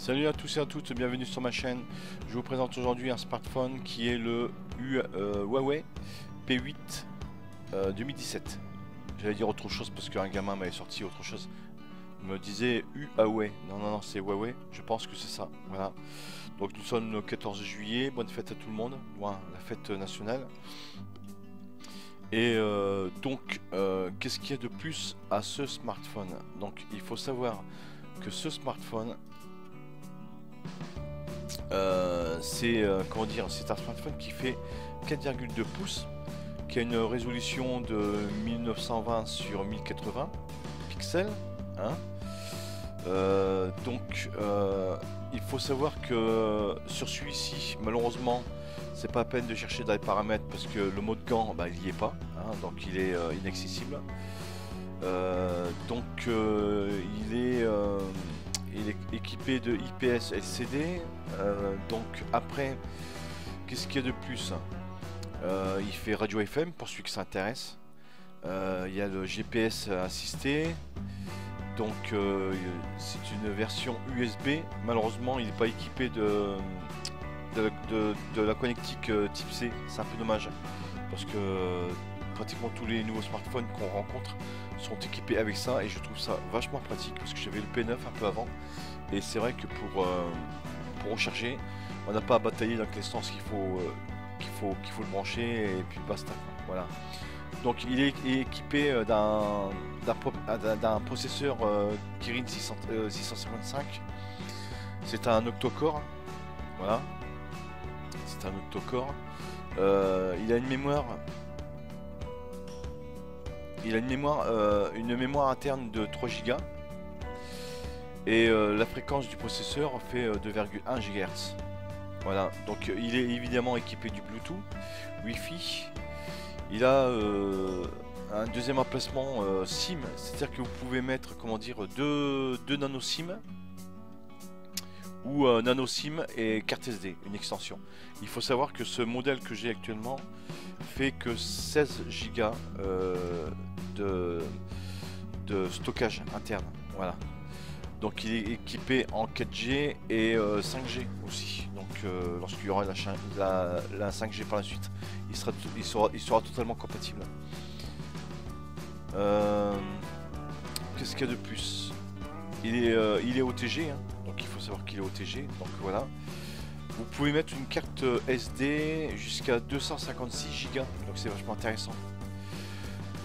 Salut à tous et à toutes, bienvenue sur ma chaîne. Je vous présente aujourd'hui un smartphone qui est le Huawei P8 2017. J'allais dire autre chose parce qu'un gamin m'avait sorti autre chose. Il me disait Huawei. Non, c'est Huawei, je pense que c'est ça. Voilà. Donc nous sommes le 14 juillet, bonne fête à tout le monde, la fête nationale. Et qu'est-ce qu'il y a de plus à ce smartphone? Donc il faut savoir que ce smartphone comment dire, c'est un smartphone qui fait 4,2 pouces, qui a une résolution de 1920 sur 1080 pixels, hein. Il faut savoir que sur celui-ci, malheureusement, c'est pas à peine de chercher dans les paramètres parce que le mode gant, il n'y est pas, hein, donc il est inaccessible. Il est équipé de IPS LCD. Donc après, qu'est-ce qu'il y a de plus? Il fait radio FM pour celui qui s'intéresse. Il y a le GPS assisté. Donc c'est une version USB. Malheureusement, il n'est pas équipé de la connectique type C. C'est un peu dommage parce que pratiquement tous les nouveaux smartphones qu'on rencontre sont équipés avec ça et je trouve ça vachement pratique parce que j'avais le P9 un peu avant et c'est vrai que pour recharger on n'a pas à batailler dans quel sens qu'il faut le brancher et puis basta, voilà. Donc il est équipé d'un processeur Kirin 655. C'est un octocore, voilà, c'est un octocore. Il a une mémoire interne de 3 Go et la fréquence du processeur fait 2,1 GHz. Voilà, donc il est évidemment équipé du Bluetooth, Wi-Fi. Il a un deuxième emplacement SIM, c'est-à-dire que vous pouvez mettre, comment dire, deux nano SIM ou nano SIM et carte SD, une extension. Il faut savoir que ce modèle que j'ai actuellement fait que 16 Go de stockage interne, voilà. Donc il est équipé en 4G et 5G aussi. Donc lorsqu'il y aura la 5G par la suite, il sera totalement compatible. Qu'est-ce qu'il y a de plus? Il est OTG, hein, donc il faut savoir qu'il est OTG. Donc voilà. Vous pouvez mettre une carte SD jusqu'à 256 Go, donc c'est vachement intéressant.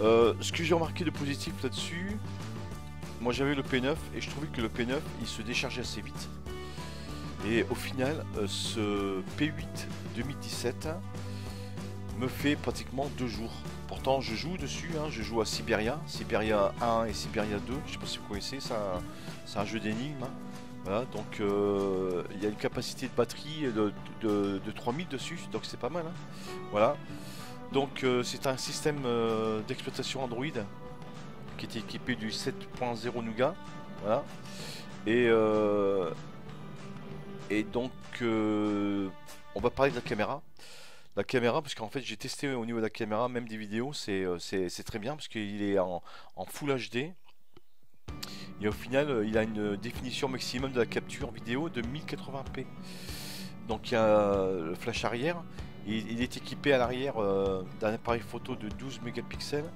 Ce que j'ai remarqué de positif là-dessus, moi j'avais le P9 et je trouvais que le P9 il se déchargeait assez vite. Et au final, ce P8 2017 me fait pratiquement 2 jours. Pourtant je joue dessus, hein, je joue à Siberia 1 et Siberia 2, je sais pas si vous connaissez, c'est un jeu d'énigmes. Hein. Voilà, donc il y a une capacité de batterie de 3000 dessus, donc c'est pas mal. Hein. Voilà, donc c'est un système d'exploitation Android qui est équipé du 7.0 Nougat. Voilà, et donc on va parler de la caméra. La caméra, parce qu'en fait j'ai testé au niveau de la caméra, même des vidéos, c'est très bien parce qu'il est en Full HD. Et au final, il a une définition maximum de la capture vidéo de 1080p. Donc il y a le flash arrière. Il est équipé à l'arrière d'un appareil photo de 12 mégapixels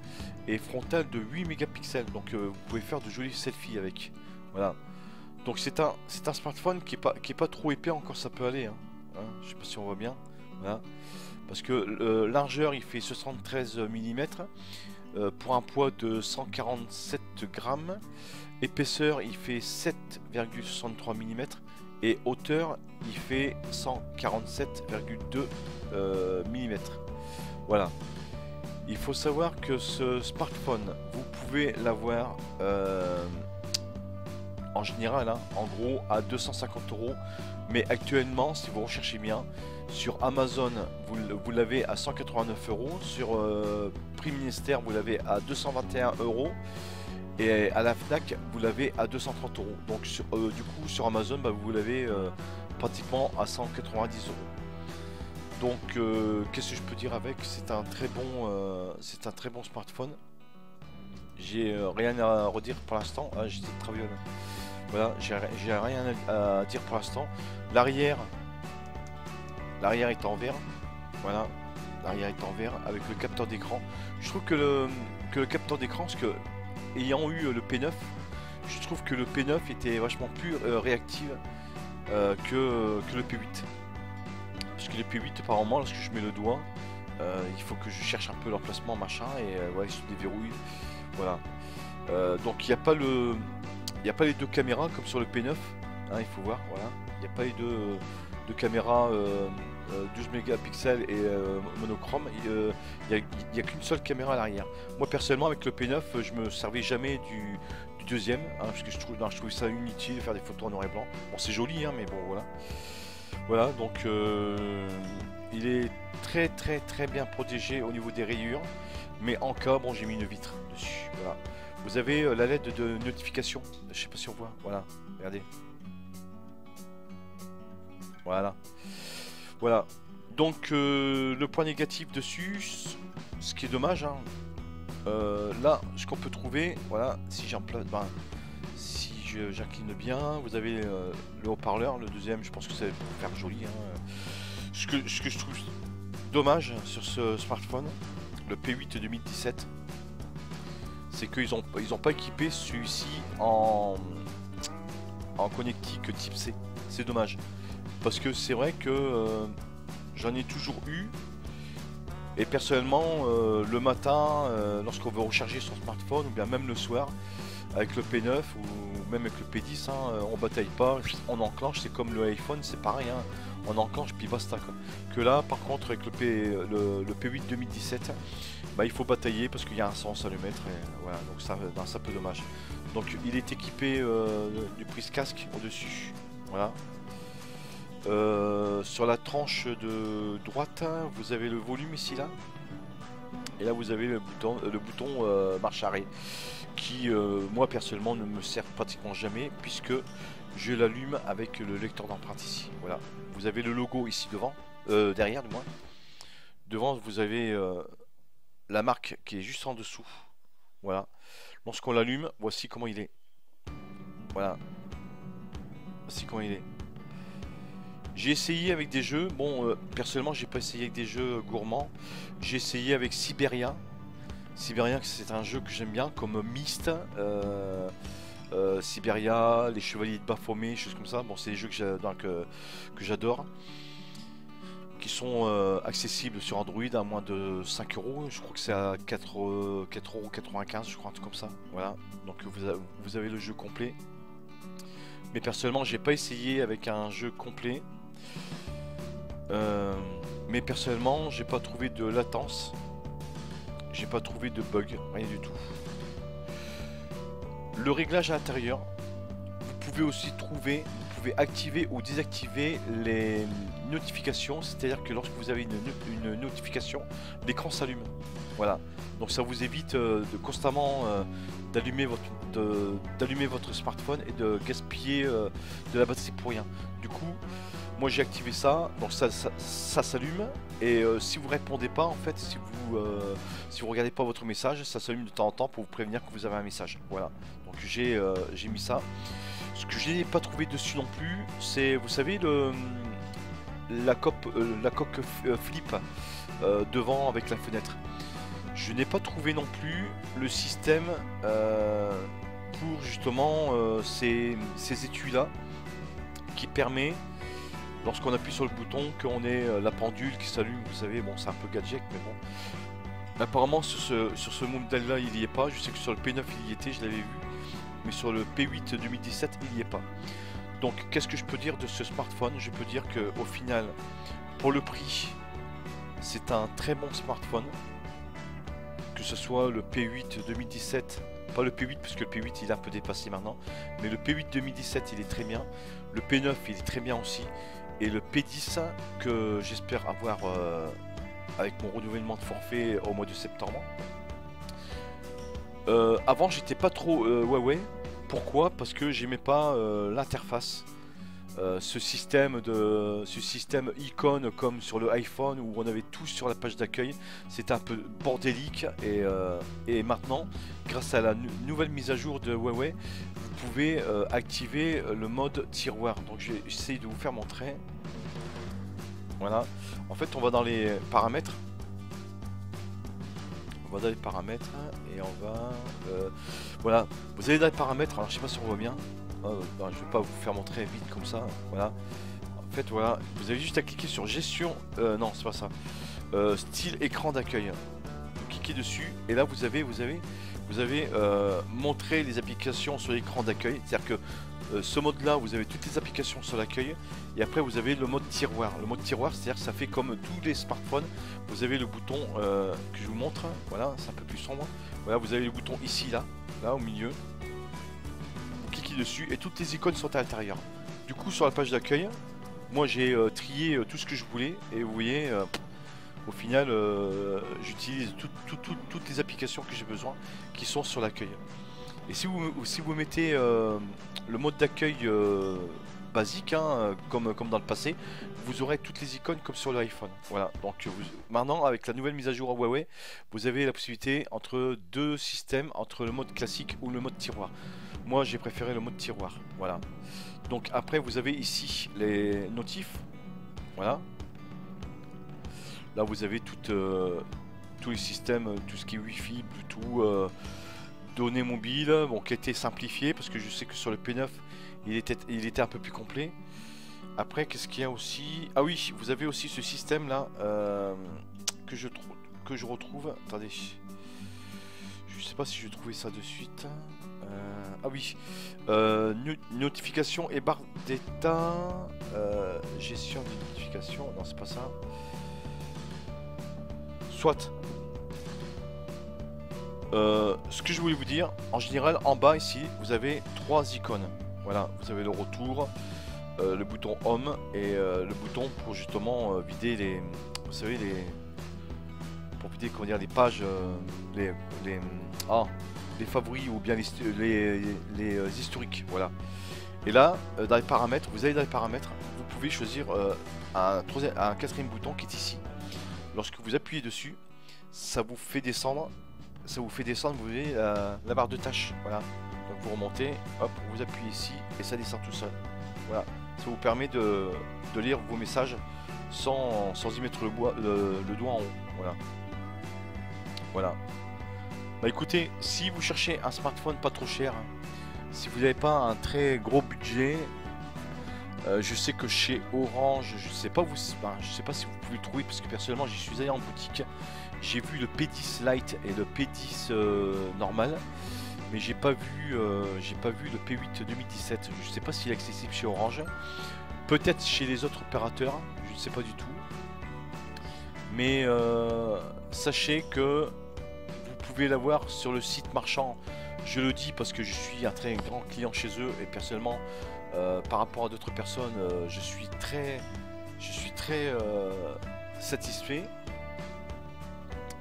et frontal de 8 mégapixels. Donc vous pouvez faire de jolis selfies avec. Voilà. Donc c'est un smartphone qui est pas trop épais encore, ça peut aller. Hein. Je sais pas si on voit bien. Voilà. Parce que largeur il fait 73 mm pour un poids de 147 grammes. Épaisseur il fait 7,63 mm et hauteur il fait 147,2 mm. Voilà. Il faut savoir que ce smartphone, vous pouvez l'avoir en général, hein, en gros à 250 €, mais actuellement, si vous recherchez bien, sur Amazon, vous l'avez à 189 €, sur Prix Ministère, vous l'avez à 221 €. Et à la Fnac, vous l'avez à 230 €. Donc du coup sur Amazon, vous l'avez pratiquement à 190 €. Donc qu'est-ce que je peux dire avec? C'est un très bon smartphone. J'ai rien à redire pour l'instant. Ah, j'étais travaillé là. Voilà, j'ai rien à dire pour l'instant. L'arrière est en verre. Voilà, l'arrière est en verre avec le capteur d'écran. Je trouve que le capteur d'écran, parce que ayant eu le P9, je trouve que le P9 était vachement plus réactif que le P8. Parce que le P8, apparemment, lorsque je mets le doigt, il faut que je cherche un peu l'emplacement, machin, et ouais, il se déverrouille. Voilà. Donc il n'y a pas les deux caméras comme sur le P9, hein, il faut voir, voilà. Il n'y a pas les deux caméras 12 mégapixels et monochrome. Il n'y a qu'une seule caméra à l'arrière. Moi personnellement avec le P9, je me servais jamais du deuxième, hein, parce que je trouvais ça inutile de faire des photos en noir et blanc. Bon, c'est joli, hein, mais bon, voilà. Voilà, donc il est très bien protégé au niveau des rayures, mais en cas, bon, j'ai mis une vitre dessus. Voilà. Vous avez la LED de notification. Je sais pas si on voit. Voilà, regardez. Voilà. Voilà. Donc le point négatif dessus, ce qui est dommage, hein, là, ce qu'on peut trouver, voilà, si j'emplace, ben, si j'incline bien, vous avez le haut-parleur, le deuxième, je pense que ça va faire joli. Hein. Ce que je trouve dommage sur ce smartphone, le P8 2017, c'est qu'ils ont pas équipé celui-ci en connectique type C. C'est dommage. Parce que c'est vrai que j'en ai toujours eu. Et personnellement, le matin, lorsqu'on veut recharger son smartphone, ou bien même le soir, avec le P9 ou même avec le P10, hein, on bataille pas, on enclenche, c'est comme le iPhone, c'est pareil, hein, on enclenche puis basta quoi. Que là, par contre, avec le P8 2017, bah, il faut batailler parce qu'il y a un sens à le mettre, et voilà, donc ça, ben, c'est un peu dommage. Donc il est équipé du prise-casque au-dessus, voilà. Sur la tranche de droite, vous avez le volume ici là, et là vous avez le bouton marche arrêt, qui moi personnellement ne me sert pratiquement jamais puisque je l'allume avec le lecteur d'empreinte ici. Voilà, vous avez le logo ici devant, derrière du moins. Devant vous avez la marque qui est juste en dessous. Voilà, lorsqu'on l'allume, voici comment il est. Voilà, voici comment il est. J'ai essayé avec des jeux, bon personnellement j'ai pas essayé avec des jeux gourmands, j'ai essayé avec Siberia. Siberia c'est un jeu que j'aime bien comme Myst, Siberia, les Chevaliers de Baphomet, choses comme ça. Bon c'est des jeux que j'adore, qui sont accessibles sur Android à moins de 5 euros, je crois que c'est à 4,95 €, je crois, un truc comme ça. Voilà, donc vous avez le jeu complet. Mais personnellement j'ai pas essayé avec un jeu complet. Mais personnellement j'ai pas trouvé de latence, j'ai pas trouvé de bug, rien du tout. Le réglage à l'intérieur, vous pouvez aussi trouver, vous pouvez activer ou désactiver les notifications, c'est-à-dire que lorsque vous avez une notification, l'écran s'allume. Voilà, donc ça vous évite de constamment d'allumer votre smartphone et de gaspiller de la batterie pour rien. Du coup, moi j'ai activé ça, donc ça s'allume, et si vous répondez pas, en fait, si vous regardez pas votre message, ça s'allume de temps en temps pour vous prévenir que vous avez un message. Voilà, donc j'ai mis ça. Ce que je n'ai pas trouvé dessus non plus, c'est, vous savez, la coque flip devant avec la fenêtre. Je n'ai pas trouvé non plus le système pour justement ces étuis là, qui permet, lorsqu'on appuie sur le bouton, qu'on ait la pendule qui s'allume. Vous savez, bon c'est un peu gadget, mais bon, apparemment sur ce modèle là il n'y est pas. Je sais que sur le P9 il y était, je l'avais vu, mais sur le P8 2017 il n'y est pas. Donc qu'est-ce que je peux dire de ce smartphone? Je peux dire que au final, pour le prix, c'est un très bon smartphone. Que ce soit le P8 2017, pas le P8 parce que le P8 il est un peu dépassé maintenant, mais le P8 2017 il est très bien, le P9 il est très bien aussi, et le P10 que j'espère avoir avec mon renouvellement de forfait au mois de septembre. Avant j'étais pas trop Huawei. Pourquoi? Parce que j'aimais pas l'interface. Ce système icône comme sur le iPhone où on avait tout sur la page d'accueil, c'était un peu bordélique, et maintenant grâce à la nouvelle mise à jour de Huawei, vous pouvez activer le mode tiroir. Donc j'essaie de vous faire montrer. Voilà. En fait, on va dans les paramètres. On va dans les paramètres et on va... voilà. Vous allez dans les paramètres. Alors, je sais pas si on voit bien. Ben, je vais pas vous faire montrer vite comme ça. Voilà. En fait, voilà. Vous avez juste à cliquer sur gestion. Non, c'est pas ça. Style écran d'accueil. Vous cliquez dessus et là, vous avez montré les applications sur l'écran d'accueil. C'est-à-dire que ce mode là vous avez toutes les applications sur l'accueil et après vous avez le mode tiroir. Le mode tiroir, c'est à dire que ça fait comme tous les smartphones. Vous avez le bouton que je vous montre, voilà, c'est un peu plus sombre. Voilà, vous avez le bouton ici, là au milieu. Vous cliquez dessus et toutes les icônes sont à l'intérieur. Du coup, sur la page d'accueil, moi j'ai trié tout ce que je voulais et vous voyez au final j'utilise toutes les applications que j'ai besoin qui sont sur l'accueil. Et si vous mettez le mode d'accueil basique, hein, comme dans le passé, vous aurez toutes les icônes comme sur l'iPhone. Voilà, donc maintenant avec la nouvelle mise à jour à Huawei, vous avez la possibilité entre deux systèmes, entre le mode classique ou le mode tiroir. Moi j'ai préféré le mode tiroir, voilà. Donc après vous avez ici les notifs, voilà. Là vous avez tous les systèmes, tout ce qui est Wi-Fi, Bluetooth, données mobiles, bon, qui a été simplifié parce que je sais que sur le P9 il était un peu plus complet. Après qu'est-ce qu'il y a aussi? Ah oui, vous avez aussi ce système là que je retrouve. Attendez, je sais pas si je trouvais ça de suite. Ah oui, notification et barre d'état, gestion des notifications. Non, c'est pas ça. Soit. Ce que je voulais vous dire, en général, en bas ici, vous avez trois icônes. Voilà, vous avez le retour, le bouton Home et le bouton pour justement vider les, vous savez pour vider comment dire les pages, les favoris ou bien les historiques. Voilà. Et là, dans les paramètres, vous allez dans les paramètres, vous pouvez choisir un quatrième bouton qui est ici. Lorsque vous appuyez dessus, ça vous fait descendre. Vous voyez la barre de tâches, voilà. Donc vous remontez, hop, vous appuyez ici et ça descend tout seul. Voilà, ça vous permet de lire vos messages sans y mettre le doigt en haut. Voilà. Voilà. Bah écoutez, si vous cherchez un smartphone pas trop cher, si vous n'avez pas un très gros budget, je sais que chez Orange, je sais pas si vous pouvez le trouver parce que personnellement j'y suis allé en boutique. J'ai vu le P10 Lite et le P10 normal, mais j'ai pas vu le P8 2017. Je sais pas s'il est accessible chez Orange, peut-être chez les autres opérateurs, je ne sais pas du tout. Mais sachez que vous pouvez l'avoir sur le site marchand. Je le dis parce que je suis un très grand client chez eux et personnellement, par rapport à d'autres personnes, je suis très satisfait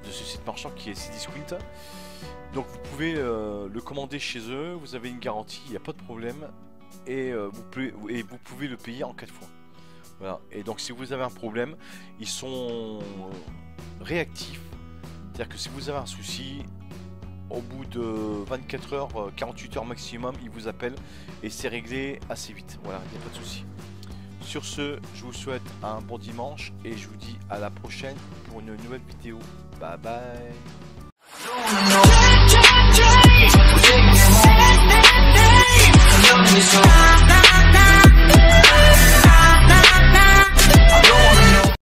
de ce site marchand qui est Cdiscount. Donc vous pouvez le commander chez eux, vous avez une garantie, il n'y a pas de problème et vous pouvez le payer en 4 fois. Voilà. Et donc si vous avez un problème, ils sont réactifs, c'est-à-dire que si vous avez un souci, au bout de 24 heures, 48 heures maximum, ils vous appellent et c'est réglé assez vite. Voilà, il n'y a pas de souci. Sur ce, je vous souhaite un bon dimanche et je vous dis à la prochaine pour une nouvelle vidéo. Bye bye.